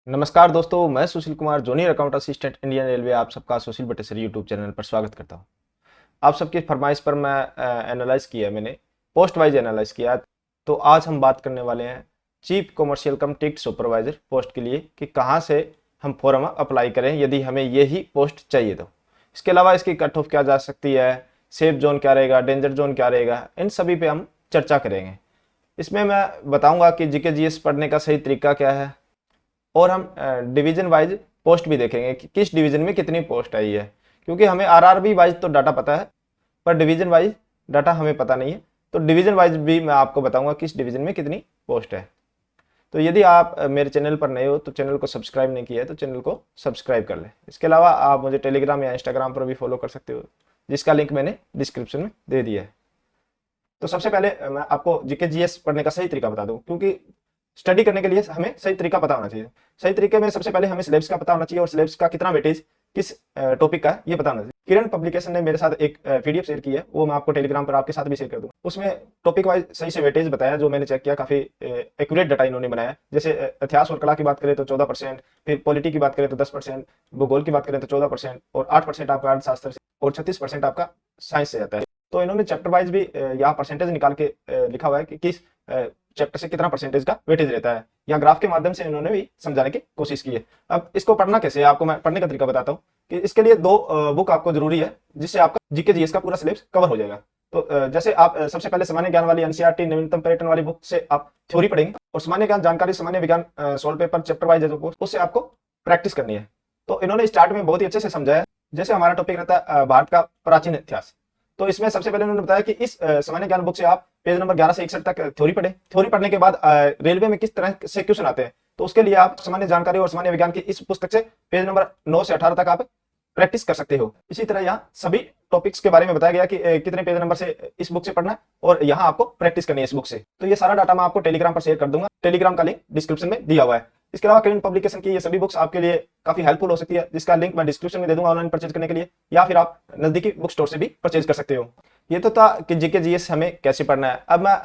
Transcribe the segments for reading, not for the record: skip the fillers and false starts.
नमस्कार दोस्तों, मैं Sushil Kumar, junior account assistant, Indian railway, आप सबका सुशील बटेसर यूट्यूब चैनल पर स्वागत करता हूं। आप सबकी फरमाइश पर मैं एनालाइज किया, मैंने पोस्ट वाइज एनालाइज किया। तो आज हम बात करने वाले हैं चीफ कमर्शियल कम टिकट सुपरवाइजर पोस्ट के लिए कि कहां से हम फॉर्म अप्लाई करें यदि हमें यही पोस्ट चाहिए तो। इसके अलावा इसकी कट ऑफ क्या जा सकती है, सेफ जोन क्या रहेगा, डेंजर जोन क्या रहेगा, इन सभी पे हम चर्चा करेंगे। इसमें मैं बताऊंगा कि जीके जीएस पढ़ने का सही तरीका क्या है, और हम डिवीजन वाइज पोस्ट भी देखेंगे कि किस डिवीजन में कितनी पोस्ट आई है, क्योंकि हमें आरआरबी वाइज तो डाटा पता है पर डिवीजन वाइज डाटा हमें पता नहीं है। तो डिवीजन वाइज भी मैं आपको बताऊंगा किस डिवीजन में कितनी पोस्ट है। तो यदि आप मेरे चैनल पर नए हो तो चैनल को सब्सक्राइब नहीं किया है तो चैनल को सब्सक्राइब कर लें। इसके अलावा आप मुझे टेलीग्राम या इंस्टाग्राम पर भी फॉलो कर सकते हो, जिसका लिंक मैंने डिस्क्रिप्शन में दे दिया है। तो सबसे पहले मैं आपको जीके जीएस पढ़ने का सही तरीका बता दूं, क्योंकि स्टडी करने के लिए हमें सही तरीका पता होना चाहिए। सही तरीके में सबसे पहले हमें सिलेबस का पता होना चाहिए और सिलेबस का कितना वेटेज किस टॉपिक का है ये पता होना चाहिए। किरण पब्लिकेशन ने मेरे साथ एक पीडीएफ शेयर की है, वो मैं आपको टेलीग्राम पर आपके साथ भी शेयर कर दूंगा। उसमें टॉपिक वाइज सही से वेटेज बताया, जो मैंने चेक किया काफी एक्यूरेट डाटा इन्होंने बनाया। जैसे इतिहास और कला की बात करें तो 14%, फिर पॉलिटी की बात करें तो 10%, भूगोल की बात करें तो 14% और 8% आपका अर्थशास्त्र से और 36% आपका साइंस से आता है। तो इन्होंने चैप्टर वाइज भी यहाँ परसेंटेज निकाल के लिखा हुआ है कि किस चैप्टर से कितना परसेंटेज का वेटेज रहता है। यहाँ ग्राफ के माध्यम से इन्होंने भी समझाने की कोशिश की है। अब इसको पढ़ना कैसे है, आपको मैं पढ़ने का तरीका बताता हूँ कि इसके लिए दो बुक आपको जरूरी है, जिससे आपका जीके जीएस का पूरा सिलेबस कवर हो जाएगा। तो जैसे आप सबसे पहले सामान्य ज्ञान वाली एनसीईआरटी नवीनतम पर्यटन वाली बुक से आप थ्योरी पढ़ेंगे, और सामान्य ज्ञान जानकारी सामान्य विज्ञान सोल्व पेपर चैप्टर वाइज उससे आपको प्रैक्टिस करनी है। तो इन्होंने स्टार्ट में बहुत ही अच्छे से समझाया। जैसे हमारा टॉपिक रहता है भारत का प्राचीन इतिहास, तो इसमें सबसे पहले उन्होंने बताया कि इस सामान्य ज्ञान बुक से आप पेज नंबर 11 से 61 तक थ्योरी पढ़े। थ्योरी पढ़ने के बाद रेलवे में किस तरह से क्वेश्चन आते हैं, तो उसके लिए आप सामान्य जानकारी और सामान्य विज्ञान की इस पुस्तक से पेज नंबर 9 से 18 तक आप प्रैक्टिस कर सकते हो। इसी तरह यहाँ सभी टॉपिक्स के बारे में बताया गया कि कितने पेज नंबर से इस बुक से पढ़ना है और यहाँ आपको प्रैक्टिस करनी है इस बुक से। तो ये सारा डाटा मैं आपको टेलीग्राम पर शेयर कर दूंगा, टेलीग्राम का लिंक डिस्क्रिप्शन में दिया हुआ है। इसके अलावा किरण पब्लिकेशन की ये सभी बुक्स आपके लिए काफी हेल्पफुल हो सकती है, जिसका लिंक मैं डिस्क्रिप्शन में दे दूंगा ऑनलाइन परचेज करने के लिए, या फिर आप नजदीकी बुक स्टोर से भी परचेज कर सकते हो। ये तो था कि जीके जीएस हमें कैसे पढ़ना है। अब मैं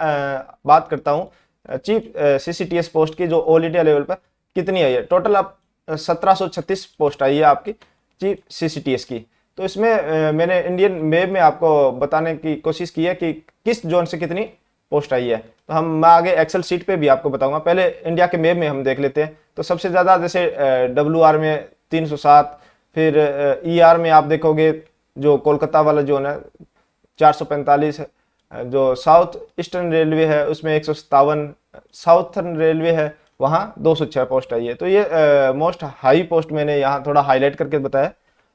बात करता हूँ चीफ सीसीटीएस पोस्ट की, जो ऑल इंडिया लेवल पर कितनी आई है। टोटल अब 1736 पोस्ट आई है आपकी चीफ सीसीटीएस की। तो इसमें मैंने इंडियन मैप में आपको बताने की कोशिश की है कि किस जोन से कितनी पोस्ट आई है। तो मैं आगे एक्सेल शीट पे भी आपको बताऊंगा। पहले इंडिया के मैप में हम देख लेते हैं। तो सबसे ज्यादा जैसे डब्ल्यूआर में 307, फिर ईआर में आप देखोगे जो कोलकाता वाला जोन है 445 है, जो साउथ ईस्टर्न रेलवे है उसमें 157, साउथर्न रेलवे है वहाँ 206 पोस्ट आई है। तो ये मोस्ट हाई पोस्ट मैंने यहाँ थोड़ा हाईलाइट करके बताया।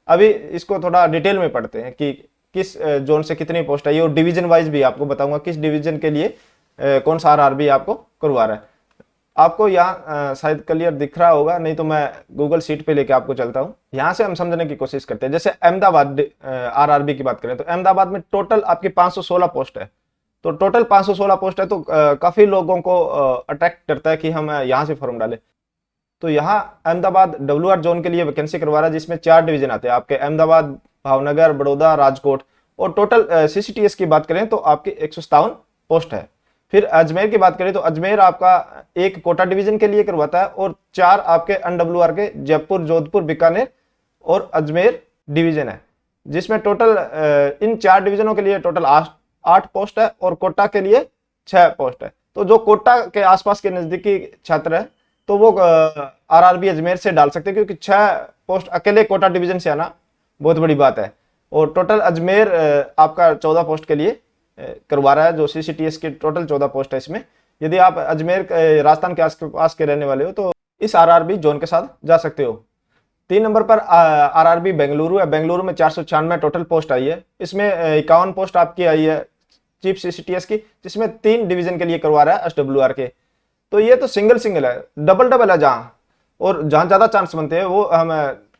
अभी इसको थोड़ा डिटेल में पढ़ते हैं कि किस जोन से कितनी पोस्ट आई है, और डिवीजन वाइज भी आपको बताऊंगा किस डिवीजन के लिए कौन सा आरआरबी आपको करवा रहा है। आपको यहाँ शायद क्लियर दिख रहा होगा, नहीं तो मैं गूगल शीट पे लेके आपको चलता हूँ। यहाँ से हम समझने की कोशिश करते हैं। जैसे अहमदाबाद आरआरबी की बात करें तो अहमदाबाद में टोटल आपकी 516 पोस्ट है। तो टोटल 516 पोस्ट है, तो काफी लोगों को अट्रैक्ट करता है कि हम यहाँ से फॉर्म डालें। तो यहाँ अहमदाबाद डब्ल्यूआर जोन के लिए वैकेंसी करवा रहा है, जिसमें 4 डिवीजन आते हैं आपके, अहमदाबाद, भावनगर, बड़ौदा, राजकोट। और टोटल सीसीटीएस की बात करें तो आपकी 157 पोस्ट है। फिर अजमेर की बात करें तो अजमेर आपका एक कोटा डिवीजन के लिए करवाता है, और 4 आपके अनडब्ल्यूआर के जयपुर, जोधपुर, बीकानेर और अजमेर डिवीजन है, जिसमें टोटल इन 4 डिवीजनों के लिए टोटल 8 पोस्ट है, और कोटा के लिए 6 पोस्ट है। तो जो कोटा के आसपास के नजदीकी छात्र है तो वो आरआरबी अजमेर से डाल सकते हैं, क्योंकि 6 पोस्ट अकेले कोटा डिवीजन से आना बहुत बड़ी बात है। और टोटल अजमेर आपका 14 पोस्ट के लिए करवा रहा है, जो सीसीटीएस की टोटल 14 पोस्ट है। इसमें यदि आप अजमेर राजस्थान के आसपास के रहने वाले हो तो इस आरआरबी जोन के साथ जा सकते हो। 3 नंबर पर आरआरबी बेंगलुरु है। बेंगलुरु में 496 टोटल पोस्ट आई है। इसमें 51 पोस्ट आपकी आई है चीफ सीसीटीएस की, जिसमें 3 डिवीजन के लिए करवा रहा है एसडब्ल्यूआर के। तो ये तो सिंगल है, डबल है जहां, और जहां ज्यादा चांस बनते हैं वो हम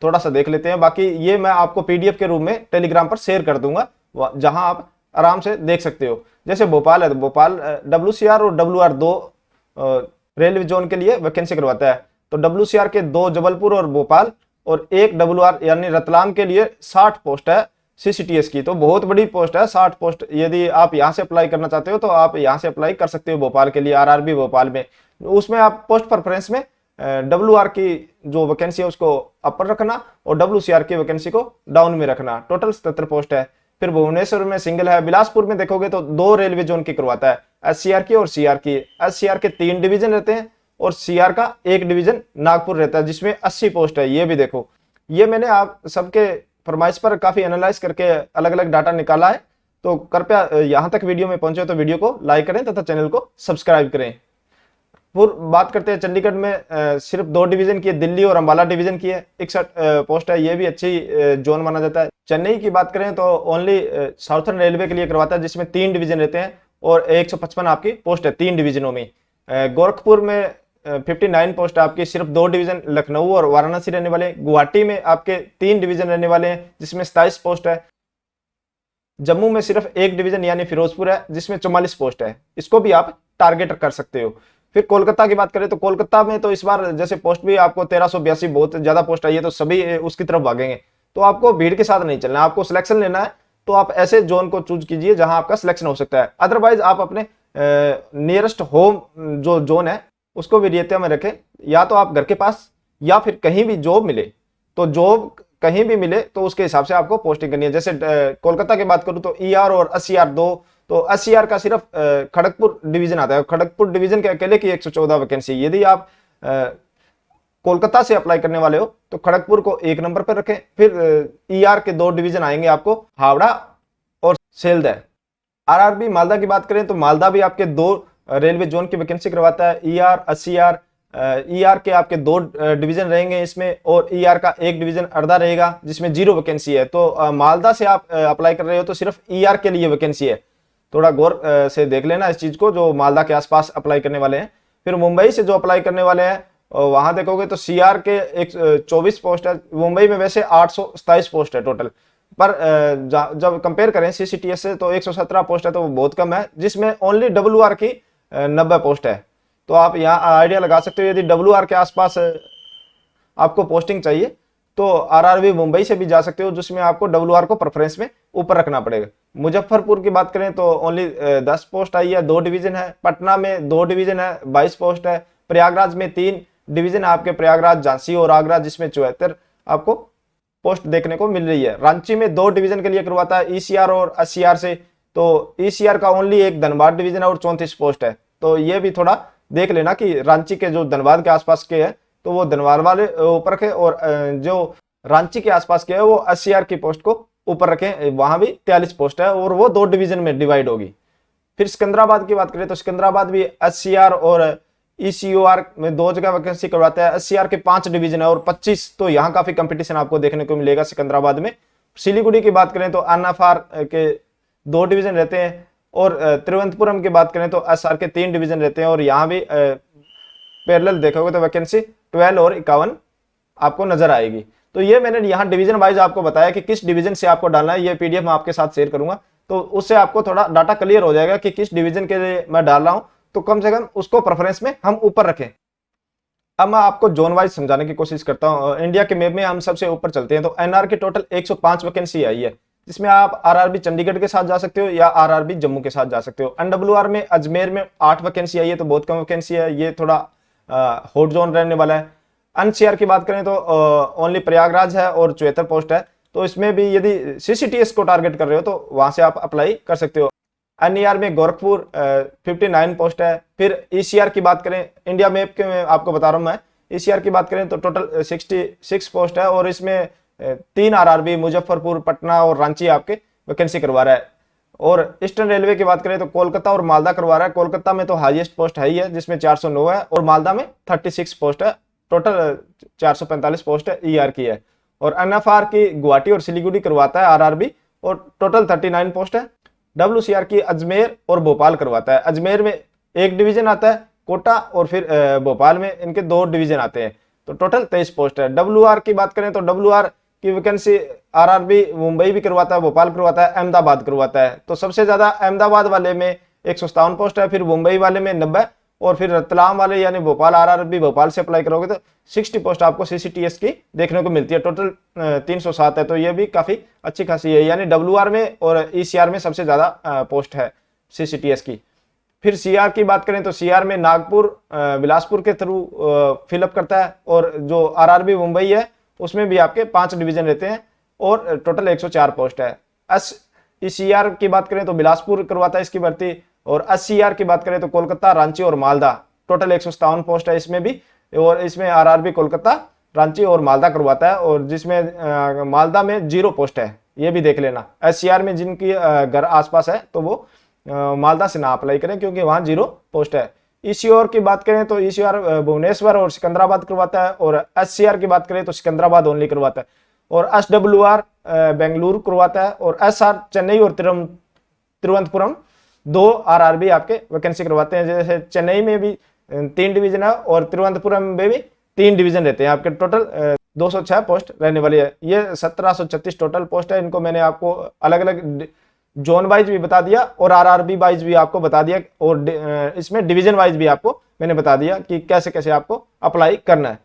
थोड़ा सा देख लेते हैं। बाकी ये मैं आपको पीडीएफ के रूप में टेलीग्राम पर शेयर कर दूंगा, जहां आप आराम से देख सकते हो। जैसे भोपाल है तो भोपाल डब्ल्यूसीआर और डब्ल्यूआर 2 रेलवे जोन के लिए वैकेंसी करवाता है। तो डब्ल्यूसीआर के 2 जबलपुर और भोपाल, और 1 डब्ल्यूआर यानी रतलाम के लिए 60 पोस्ट है सीसीटीएस की। तो बहुत बड़ी पोस्ट है 60 पोस्ट। यदि आप यहां से अप्लाई करना चाहते हो तो आप यहां से अप्लाई कर सकते हो भोपाल के लिए, आरआरबी भोपाल में। उसमें आप पोस्ट प्रेफरेंस में WR की जो वैकेंसी है उसको अपर रखना और WCR की वैकेंसी को डाउन में रखना। टोटल 77 पोस्ट है। फिर भुवनेश्वर में सिंगल है। बिलासपुर में देखोगे तो 2 रेलवे जोन की करवाता है, SCR की और CR की। SCR के 3 डिवीजन रहते हैं और CR का 1 डिवीजन नागपुर रहता है, जिसमें 80 पोस्ट है। ये भी देखो, ये मैंने आप सबके फरमाइश पर काफी एनालाइज करके अलग अलग डाटा निकाला है। तो कृपया यहां तक वीडियो में पहुंचे तो वीडियो को लाइक करें तथा चैनल को सब्सक्राइब करें। फिर बात करते हैं चंडीगढ़ में सिर्फ 2 डिवीजन की है, दिल्ली और अंबाला डिवीजन की है, 61 पोस्ट है। ये भी अच्छी जोन माना जाता है। चेन्नई की बात करें तो ओनली साउथर्न रेलवे के लिए करवाता है, जिसमें 3 डिवीजन रहते हैं और 155 आपकी पोस्ट है 3 डिवीजनों में। गोरखपुर में 59 पोस्ट है आपकी, सिर्फ 2 डिवीजन लखनऊ और वाराणसी रहने वाले। गुवाहाटी में आपके 3 डिवीजन रहने वाले हैं, जिसमें 27 पोस्ट है। जम्मू में सिर्फ 1 डिवीजन यानी फिरोजपुर है, जिसमें 44 पोस्ट है। इसको भी आप टारगेट कर सकते हो। फिर कोलकाता की बात करें तो कोलकाता में तो इस बार जैसे पोस्ट भी आपको 1382 बहुत ज्यादा पोस्ट आई है, तो सभी उसकी तरफ भागेंगे। तो आपको भीड़ के साथ नहीं चलना है, आपको सिलेक्शन लेना है। तो आप ऐसे जोन को चूज कीजिए जहां आपका सिलेक्शन हो सकता है। अदरवाइज आप अपने नियरेस्ट होम जो जोन है उसको वरीयता में रखें। या तो आप घर के पास या फिर कहीं भी जॉब मिले, तो जॉब कहीं भी मिले तो उसके हिसाब से आपको पोस्टिंग करनी है। जैसे कोलकाता की बात करूं तो ER और SCR 2, तो SCR का सिर्फ खड़गपुर डिवीजन आता है। खड़गपुर डिवीजन के अकेले की 114 वैकेंसी। यदि आप कोलकाता से अप्लाई करने वाले हो तो खड़गपुर को 1 नंबर पर रखें। फिर ER के 2 डिवीजन आएंगे आपको, हावड़ा और सेल्दा। RRB मालदा की बात करें तो मालदा भी आपके 2 रेलवे जोन की वैकेंसी करवाता है। ER SCR ER के आपके 2 डिवीजन रहेंगे इसमें, और ER का 1 डिवीजन अर्धा रहेगा, जिसमें 0 वैकेंसी है। तो मालदा से आप अप्लाई कर रहे हो तो सिर्फ ER के लिए वैकेंसी है। थोड़ा गौर से देख लेना इस चीज को, जो मालदा के आसपास अप्लाई करने वाले हैं। फिर मुंबई से जो अप्लाई करने वाले हैं वहां देखोगे तो CR के 24 पोस्ट है। मुंबई में वैसे 827 पोस्ट है टोटल, पर जब कंपेयर करें CCTS से तो 117 पोस्ट है, तो वो बहुत कम है, जिसमें ओनली WR की 90 पोस्ट है। तो आप यहाँ आइडिया लगा सकते हो, यदि WR के आसपास आपको पोस्टिंग चाहिए तो RRB मुंबई से भी जा सकते हो, जिसमें आपको WR को प्रेफरेंस में ऊपर रखना पड़ेगा। मुजफ्फरपुर की बात करें तो ओनली 10 पोस्ट आई है, 2 डिवीजन है। पटना में 2 डिवीजन है, 22 पोस्ट है। प्रयागराज में 3 डिवीजन है आपके, प्रयागराज, झांसी और आगरा, जिसमें 74 आपको पोस्ट देखने को मिल रही है। रांची में 2 डिवीजन के लिए करवाता है, ECR और SCR से। तो ECR का ओनली 1 धनबाद डिवीजन है और 34 पोस्ट है। तो ये भी थोड़ा देख लेना कि रांची के जो धनबाद के आसपास के है तो वो धनबाद वाले ऊपर रखे, और जो रांची के आसपास के है वो SCR की पोस्ट को ऊपर रखें। वहां भी 43 पोस्ट है और वो 2 डिवीजन में डिवाइड होगी। फिर सिकंदराबाद की बात करें तो सिकंदराबाद भी SCR और ECOR में 2 जगह वैकेंसी करवाता है। SCR के 5 डिवीजन है और 25, तो यहाँ काफी कंपटीशन आपको देखने को मिलेगा सिकंदराबाद में। सिलीगुड़ी की बात करें तो NFR के 2 डिवीजन रहते हैं, और तिरुवनंतपुरम की बात करें तो SR के 3 डिवीजन रहते हैं। और यहाँ भी पैरेलल देखोगे तो वैकेंसी 12 और 51 आपको नजर आएगी। तो ये मैंने यहाँ डिवीजन वाइज आपको बताया कि किस डिवीजन से आपको डालना है। ये PDF मैं आपके साथ शेयर करूंगा, तो उससे आपको थोड़ा डाटा क्लियर हो जाएगा कि किस डिवीजन के लिए मैं डाल रहा हूं, तो कम से कम उसको प्रेफरेंस में हम ऊपर रखें। अब मैं आपको जोन वाइज समझाने की कोशिश करता हूं। इंडिया के मैप में हम सबसे ऊपर चलते हैं तो NR की टोटल 105 वैकेंसी आई है, जिसमें आप RRB चंडीगढ़ के साथ जा सकते हो या RRB जम्मू के साथ जा सकते हो। NWR में अजमेर में 8 वैकेंसी आई है, तो बहुत कम वैकेंसी है, ये थोड़ा हॉट जोन रहने वाला है। NCR की बात करें तो ओनली प्रयागराज है और 74 पोस्ट है। तो इसमें भी यदि CCTS को टारगेट कर रहे हो तो वहां से आप अप्लाई कर सकते हो। NER में गोरखपुर 59 पोस्ट है। फिर ECR की बात करें, इंडिया मैप के मैं आपको बता रहा हूं मैं, ECR की बात करें तो टोटल 66 पोस्ट है, और इसमें 3 RRB मुजफ्फरपुर, पटना और रांची आपके वैकेंसी करवा रहा है। और ईस्टर्न रेलवे की बात करें तो कोलकाता और मालदा करवा रहा है। कोलकाता में तो हाईएस्ट पोस्ट है ही है, जिसमें 409 है, और मालदा में 36 पोस्ट है। टोटल 445 पोस्ट है ER की है। और NFR की गुवाहाटी और सिलीगुड़ी करवाता है RRB, और टोटल 39 पोस्ट है। WCR की अजमेर और भोपाल करवाता है। अजमेर में 1 डिवीजन आता है, कोटा, और फिर भोपाल में इनके 2 डिवीजन आते हैं, तो टोटल 23 पोस्ट है। WR की बात करें तो WR की वैकेंसी RRB मुंबई भी करवाता है, भोपाल करवाता है, अहमदाबाद करवाता है। तो सबसे ज्यादा अहमदाबाद वाले में 157 पोस्ट है, फिर मुंबई वाले में 90, और फिर रतलाम वाले यानी भोपाल RRB भोपाल से अप्लाई करोगे तो 60 पोस्ट आपको CCTS की देखने को मिलती है। टोटल 307 है, तो ये भी काफी अच्छी खासी है। यानी WR में और ECR में सबसे ज्यादा पोस्ट है CCTS की। फिर सीआर की बात करें तो सीआर में नागपुर बिलासपुर के थ्रू फिलअप करता है, और जो आरआरबी मुंबई है उसमें भी आपके 5 डिवीजन रहते हैं और टोटल 104 पोस्ट है। सीआर की बात करें तो बिलासपुर करवाता है इसकी भर्ती, और एससीआर की बात करें तो कोलकाता, रांची और मालदा, टोटल 157 पोस्ट है इसमें भी, और इसमें आरआरबी कोलकाता, रांची और मालदा करवाता है, और जिसमें मालदा में 0 पोस्ट है, ये भी देख लेना। एससीआर में जिनकी घर आसपास है तो वो मालदा से ना अप्लाई करें क्योंकि वहां 0 पोस्ट है। ईसीआर की बात करें तो ईसीआर भुवनेश्वर और सिकंदराबाद करवाता है, और एससीआर की बात करें तो सिकंदराबाद ओनली करवाता है, और एसडब्ल्यूआर बेंगलुरु करवाता है, और एसआर चेन्नई और तिरुवनंतपुरम 2 आरआरबी आपके वैकेंसी करवाते हैं। जैसे चेन्नई में भी 3 डिवीजन है और तिरुवनंतपुरम में भी 3 डिवीजन रहते हैं। आपके टोटल 206 पोस्ट रहने वाली है। ये 1736 टोटल पोस्ट है। इनको मैंने आपको अलग अलग जोन वाइज भी बता दिया और आरआरबी वाइज भी आपको बता दिया, और इसमें डिवीजन वाइज भी आपको मैंने बता दिया कि कैसे कैसे आपको अप्लाई करना है।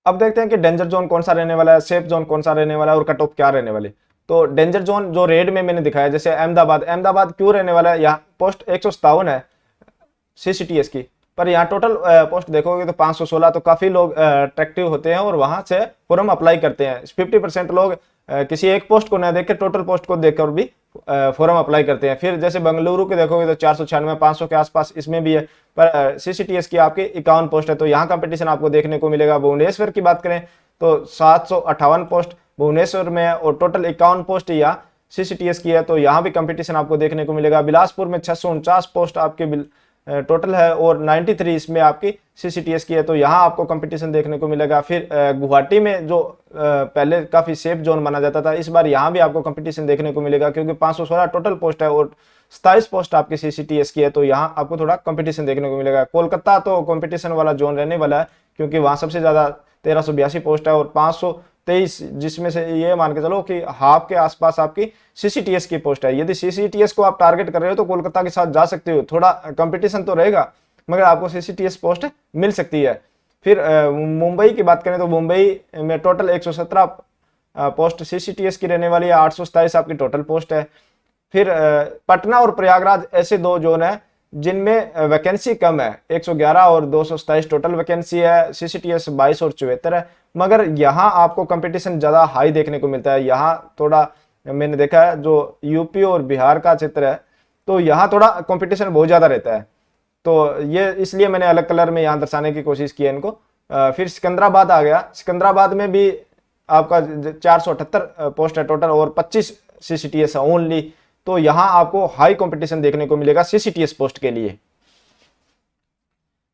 अब देखते हैं कि डेंजर जोन कौन सा रहने वाला है, सेफ जोन कौन सा रहने वाला है, और कट ऑफ क्या रहने वाली। तो डेंजर जोन जो रेड में मैंने दिखाया, जैसे अहमदाबाद क्यों रहने वाला है, यहाँ पोस्ट 157 है सीसीटीएस की, पर यहाँ टोटल पोस्ट देखोगे तो 516, तो काफी लोग अट्रैक्टिव होते हैं और वहां से फॉर्म अप्लाई करते हैं। 50% लोग किसी एक पोस्ट को न देख के टोटल पोस्ट को देखकर भी फॉर्म अप्लाई करते हैं। फिर जैसे बेंगलुरु के देखोगे तो 496, 500 के आसपास इसमें भी है, पर सीसीटीएस की आपकी 51 पोस्ट है, तो यहाँ कंपटीशन आपको देखने को मिलेगा। भुवनेश्वर की बात करें तो 758 पोस्ट भुवनेश्वर में है, और टोटल 51 पोस्ट यहाँ सीसीटीएस की है, तो यहाँ भी कंपटीशन आपको देखने को मिलेगा। बिलासपुर में 649 पोस्ट आपके टोटल है, और 93 इसमें आपकी सीसीटीएस की है, तो यहाँ आपको कंपटीशन देखने को मिलेगा। फिर गुवाहाटी में जो पहले काफी सेफ जोन माना जाता था, इस बार यहाँ भी आपको कंपटीशन देखने को मिलेगा क्योंकि 516 टोटल पोस्ट है और 27 पोस्ट आपकी सीसीटीएस की है, तो यहाँ आपको थोड़ा कंपटीशन देखने को मिलेगा। कोलकाता तो कंपटीशन वाला जोन रहने वाला है क्योंकि वहां सबसे ज्यादा 1382 पोस्ट है और 523, जिसमें से ये मान के चलो कि हाफ के आसपास आपकी सीसीटीएस की पोस्ट है। यदि सीसीटीएस को आप टारगेट कर रहे हो तो कोलकाता के साथ जा सकते हो, थोड़ा कंपटीशन तो रहेगा मगर आपको सीसीटीएस पोस्ट मिल सकती है। फिर मुंबई की बात करें तो मुंबई में टोटल 117 पोस्ट सीसीटीएस की रहने वाली है, 827 आपकी टोटल पोस्ट है। फिर पटना और प्रयागराज ऐसे 2 जोन है जिनमें वैकेंसी कम है, 111 और 227 टोटल वैकेंसी है, सीसीटीएस 22 और 74 है, मगर यहाँ आपको कंपटीशन ज्यादा हाई देखने को मिलता है। यहाँ थोड़ा मैंने देखा है जो यूपी और बिहार का क्षेत्र है तो यहाँ थोड़ा कंपटीशन बहुत ज्यादा रहता है, तो ये इसलिए मैंने अलग कलर में यहाँ दर्शाने की कोशिश की है इनको। फिर सिकंदराबाद आ गया, सिकंदराबाद में भी आपका 478 पोस्ट है टोटल और 25 सीसीटीएस है ओनली, तो यहाँ आपको हाई कंपटीशन देखने को मिलेगा सीसीटीएस पोस्ट के लिए।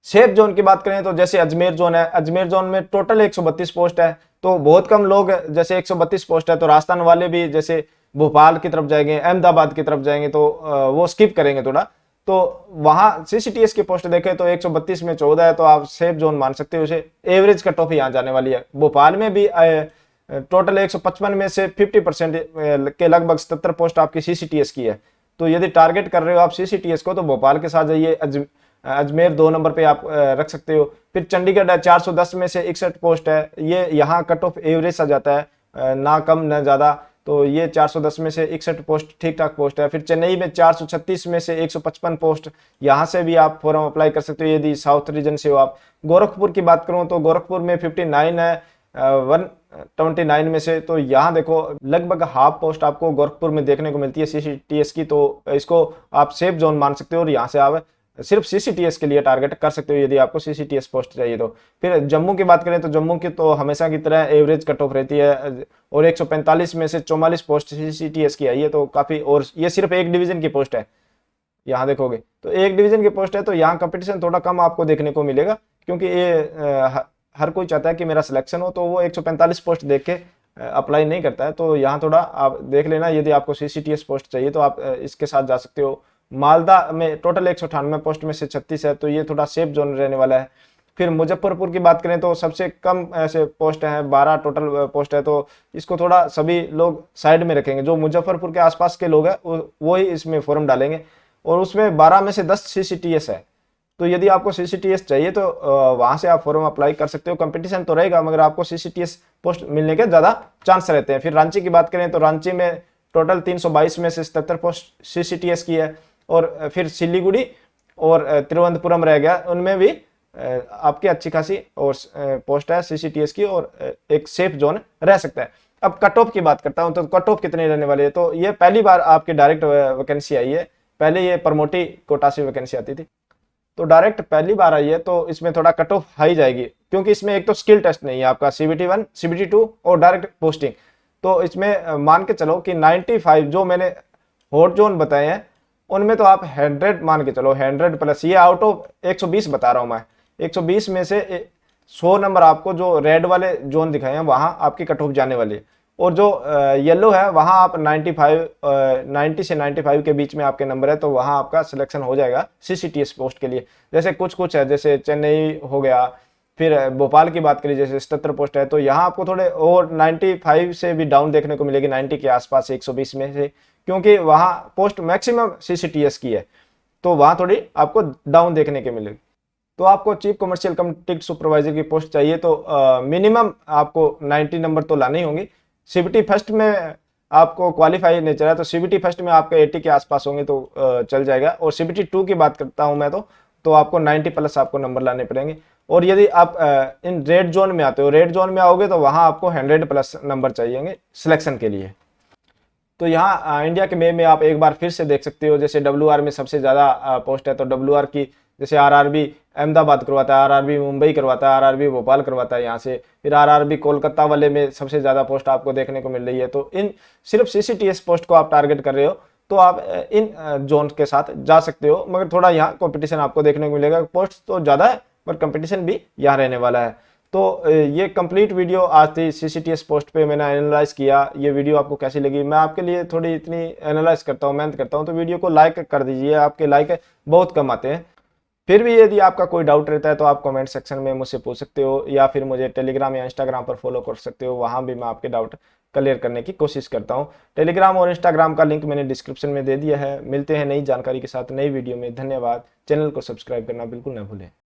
सेफ जोन की बात करें तो जैसे अजमेर जोन है, अजमेर जोन में टोटल 132 पोस्ट है, तो बहुत कम लोग, जैसे 132 पोस्ट है तो राजस्थान वाले भी जैसे भोपाल की तरफ जाएंगे, अहमदाबाद की तरफ जाएंगे तो वो स्किप करेंगे थोड़ा, तो वहां सीसीटीएस की पोस्ट देखें तो 132 में 14 है, तो आप सेफ जोन मान सकते हो उसे। एवरेज कट ऑफ यहाँ जाने वाली है। भोपाल में भी टोटल 155 में से 50% के लगभग 77 पोस्ट आपकी सीसीटीएस की है, तो यदि टारगेट कर रहे हो आप सीसीटीएस को तो भोपाल के साथ जाइए, अजमेर 2 नंबर पे आप रख सकते हो। फिर चंडीगढ़ है, 410 में से 61 पोस्ट है, ये यहाँ कट ऑफ एवरेज आ जाता है, ना कम ना ज्यादा, तो ये 410 में से 61 पोस्ट ठीक ठाक पोस्ट है। फिर चेन्नई में 436 में से 155 पोस्ट, यहाँ से भी आप फॉर्म अप्लाई कर सकते हो यदि साउथ रीजन से हो आप। गोरखपुर की बात करूँ तो गोरखपुर में 59 है 129 में से, तो यहाँ देखो लगभग हाफ पोस्ट आपको गोरखपुर में देखने को मिलती है सीसीटीएस की, तो इसको आप सेफ जोन मान सकते हो और यहाँ से आप सिर्फ सीसीटीएस के लिए टारगेट कर सकते हो यदि आपको सीसीटीएस पोस्ट चाहिए तो। फिर जम्मू की बात करें तो जम्मू की तो हमेशा की तरह एवरेज कट ऑफ रहती है और 145 में से 44 पोस्ट सीसीटीएस की है, ये तो काफी, और ये सिर्फ एक डिवीजन की पोस्ट है। यहाँ देखोगे तो एक डिवीजन की पोस्ट है, तो यहाँ कंपटीशन थोड़ा कम आपको देखने को मिलेगा क्योंकि ये हर कोई चाहता है कि मेरा सिलेक्शन हो, तो वो 145 पोस्ट देख के अप्लाई नहीं करता है, तो यहाँ थोड़ा आप देख लेना। यदि आपको सीसीटीएस पोस्ट चाहिए तो आप इसके साथ जा सकते हो। मालदा में टोटल 198 पोस्ट में से 36 है, तो ये थोड़ा सेफ जोन रहने वाला है। फिर मुजफ्फरपुर की बात करें तो सबसे कम ऐसे पोस्ट हैं, 12 टोटल पोस्ट है, तो इसको थोड़ा सभी लोग साइड में रखेंगे। जो मुजफ्फरपुर के आसपास के लोग हैं वो ही इसमें फॉर्म डालेंगे, और उसमें 12 में से 10 सीसीटीएस है, तो यदि आपको सीसीटीएस चाहिए तो वहां से आप फॉर्म अप्लाई कर सकते हो। कंपटीशन तो रहेगा मगर आपको सीसीटीएस पोस्ट मिलने के ज्यादा चांस रहते हैं। फिर रांची की बात करें तो रांची में टोटल 322 में से 77 पोस्ट सीसीटीएस की है, और फिर सिलीगुड़ी और तिरुवनंतपुरम रह गया, उनमें भी आपकी अच्छी खासी और पोस्ट है सीसीटीएस की, और एक सेफ जोन रह सकता है। अब कट ऑफ की बात करता हूं, तो कट ऑफ कितनी रहने वाली है, तो ये पहली बार आपकी डायरेक्ट वैकेंसी आई है, पहले ये प्रमोटी कोटा से वैकेंसी आती थी, तो डायरेक्ट पहली बार आई है, तो इसमें थोड़ा कट ऑफ हाई जाएगी, क्योंकि इसमें एक तो स्किल टेस्ट नहीं है आपका, CBT 1 CBT 2 और डायरेक्ट पोस्टिंग। तो इसमें मान के चलो कि 95 जो मैंने हॉट जोन बताए हैं उनमें तो आप 100 मान के चलो, 100 प्लस, ये आउट ऑफ 120 बता रहा हूं मैं, 120 में से 100 नंबर आपको जो रेड वाले जोन दिखाए हैं वहां आपकी कट ऑफ जाने वाली है, और जो येलो है वहां आप 90 से 95 के बीच में आपके नंबर है, तो वहां आपका सिलेक्शन हो जाएगा सीसीटीएस पोस्ट के लिए। जैसे कुछ है, जैसे चेन्नई हो गया, फिर भोपाल की बात करिए जैसे 77 पोस्ट है, तो यहाँ आपको थोड़े और 95 से भी डाउन देखने को मिलेगी, 90 के आसपास 120 में से, क्योंकि वहां पोस्ट मैक्सिमम सीसीटीएस की है, तो वहां थोड़ी आपको डाउन देखने के मिलेगी। तो आपको चीफ कमर्शियल कम टिकट सुपरवाइजर की पोस्ट चाहिए, तो मिनिमम आपको 90 नंबर तो लाने ही होंगे। सीबीटी फर्स्ट में आपको क्वालिफाई नहीं चला, तो सीबीटी फर्स्ट में आपके 80 के आसपास होंगे तो चल जाएगा, और सीबीटी 2 की बात करता हूं मैं, तो आपको 90 प्लस आपको नंबर लाने पड़ेंगे। और यदि आप इन रेड जोन में आते हो, रेड जोन में आओगे तो वहां आपको 100 प्लस नंबर चाहिए सिलेक्शन के लिए। तो यहाँ इंडिया के मैप में आप एक बार फिर से देख सकते हो, जैसे WR में सबसे ज़्यादा पोस्ट है, तो WR की जैसे RRB अहमदाबाद करवाता है, RRB मुंबई करवाता है, RRB भोपाल करवाता है यहाँ से, फिर RRB कोलकाता वाले में सबसे ज़्यादा पोस्ट आपको देखने को मिल रही है। तो इन सिर्फ CCTS पोस्ट को आप टारगेट कर रहे हो, तो आप इन जोन के साथ जा सकते हो, मगर थोड़ा यहाँ कॉम्पिटिशन आपको देखने को मिलेगा, पोस्ट तो ज़्यादा है पर कंपटीशन भी यहाँ रहने वाला है। तो ये कंप्लीट वीडियो आज थी CCTS पोस्ट पे मैंने एनालाइज किया। ये वीडियो आपको कैसी लगी, मैं आपके लिए थोड़ी इतनी एनालाइज करता हूँ, मेहनत करता हूँ, तो वीडियो को लाइक कर दीजिए, आपके लाइक बहुत कम आते हैं। फिर भी यदि आपका कोई डाउट रहता है तो आप कमेंट सेक्शन में मुझसे पूछ सकते हो, या फिर मुझे टेलीग्राम या इंस्टाग्राम पर फॉलो कर सकते हो, वहाँ भी मैं आपके डाउट क्लियर करने की कोशिश करता हूँ। टेलीग्राम और इंस्टाग्राम का लिंक मैंने डिस्क्रिप्शन में दे दिया है। मिलते हैं नई जानकारी के साथ नई वीडियो में। धन्यवाद। चैनल को सब्सक्राइब करना बिल्कुल ना भूलें।